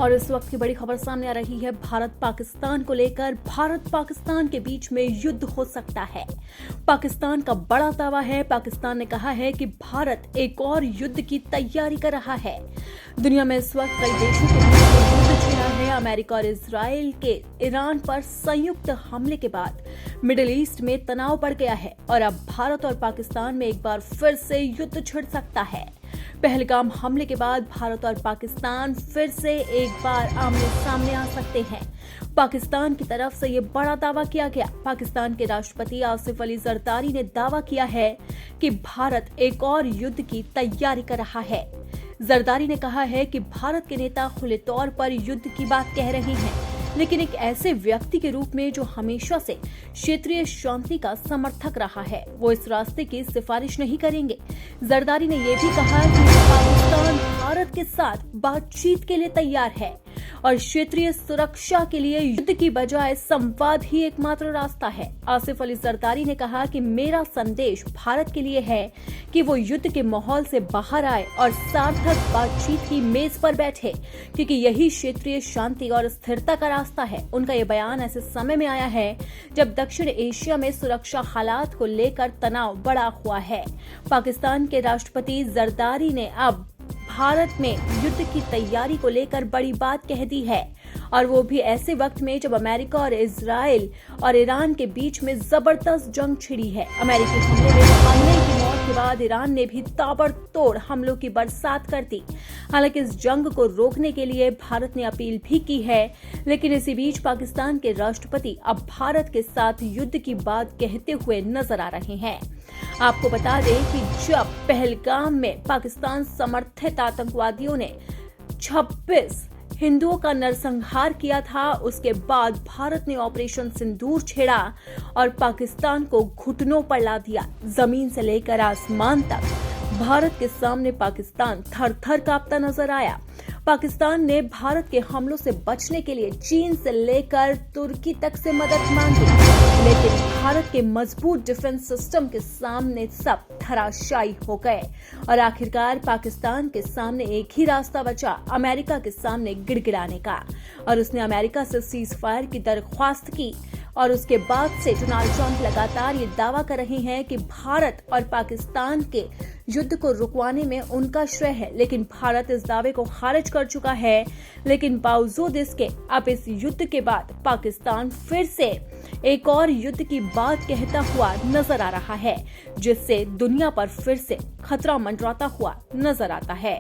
और इस वक्त की बड़ी खबर सामने आ रही है भारत पाकिस्तान को लेकर। भारत पाकिस्तान के बीच में युद्ध हो सकता है। पाकिस्तान का बड़ा दावा है। पाकिस्तान ने कहा है कि भारत एक और युद्ध की तैयारी कर रहा है। दुनिया में इस वक्त कई देशों के बीच युद्ध छिड़ा है। अमेरिका और इजराइल के ईरान पर संयुक्त हमले के बाद मिडिल ईस्ट में तनाव बढ़ गया है और अब भारत और पाकिस्तान में एक बार फिर से युद्ध छिड़ सकता है। पहलगाम हमले के बाद भारत और पाकिस्तान फिर से एक बार आमने सामने आ सकते हैं। पाकिस्तान की तरफ से ये बड़ा दावा किया गया। पाकिस्तान के राष्ट्रपति आसिफ अली जरदारी ने दावा किया है कि भारत एक और युद्ध की तैयारी कर रहा है। जरदारी ने कहा है कि भारत के नेता खुले तौर पर युद्ध की बात कह रहे हैं, लेकिन एक ऐसे व्यक्ति के रूप में जो हमेशा से क्षेत्रीय शांति का समर्थक रहा है, वो इस रास्ते की सिफारिश नहीं करेंगे। जरदारी ने यह भी कहा कि पाकिस्तान भारत के साथ बातचीत के लिए तैयार है और क्षेत्रीय सुरक्षा के लिए युद्ध की बजाय संवाद ही एकमात्र रास्ता है। आसिफ अली जरदारी ने कहा कि मेरा संदेश भारत के लिए है कि वो युद्ध के माहौल से बाहर आए और सार्थक बातचीत की मेज पर बैठे, क्योंकि यही क्षेत्रीय शांति और स्थिरता का रास्ता है। उनका ये बयान ऐसे समय में आया है जब दक्षिण एशिया में सुरक्षा हालात को लेकर तनाव बढ़ा हुआ है। पाकिस्तान के राष्ट्रपति जरदारी ने अब भारत में युद्ध की तैयारी को लेकर बड़ी बात कह दी है, और वो भी ऐसे वक्त में जब अमेरिका और इजराइल और ईरान के बीच में जबरदस्त जंग छिड़ी है। अमेरिकी हमले में हमले की मौत के बाद ईरान ने भी ताबड़तोड़ हमलों की बरसात कर दी। हालांकि इस जंग को रोकने के लिए भारत ने अपील भी की है, लेकिन इसी बीच पाकिस्तान के राष्ट्रपति अब भारत के साथ युद्ध की बात कहते हुए नजर आ रहे हैं। आपको बता दें कि जब पहलगाम में पाकिस्तान समर्थित आतंकवादियों ने 26 हिंदुओं का नरसंहार किया था, उसके बाद भारत ने ऑपरेशन सिंदूर छेड़ा और पाकिस्तान को घुटनों पर ला दिया। जमीन से लेकर आसमान तक भारत के सामने पाकिस्तान थर थर कांपता नजर आया। पाकिस्तान ने भारत के हमलों से बचने के लिए चीन से लेकर तुर्की तक से मदद मांगी, लेकिन भारत के मजबूत डिफेंस सिस्टम के सामने सब धराशायी हो गए और आखिरकार पाकिस्तान के सामने एक ही रास्ता बचा, अमेरिका के सामने गिड़गिड़ाने का, और उसने अमेरिका से सीज फायर की दरख्वास्त की। और उसके बाद से डोनाल्ड ट्रंप लगातार ये दावा कर रहे हैं कि भारत और पाकिस्तान के युद्ध को रुकवाने में उनका श्रेय है, लेकिन भारत इस दावे को खारिज कर चुका है। लेकिन बावजूद इसके अब इस युद्ध के बाद पाकिस्तान फिर से एक और युद्ध की बात कहता हुआ नजर आ रहा है, जिससे दुनिया पर फिर से खतरा मंडराता हुआ नजर आता है।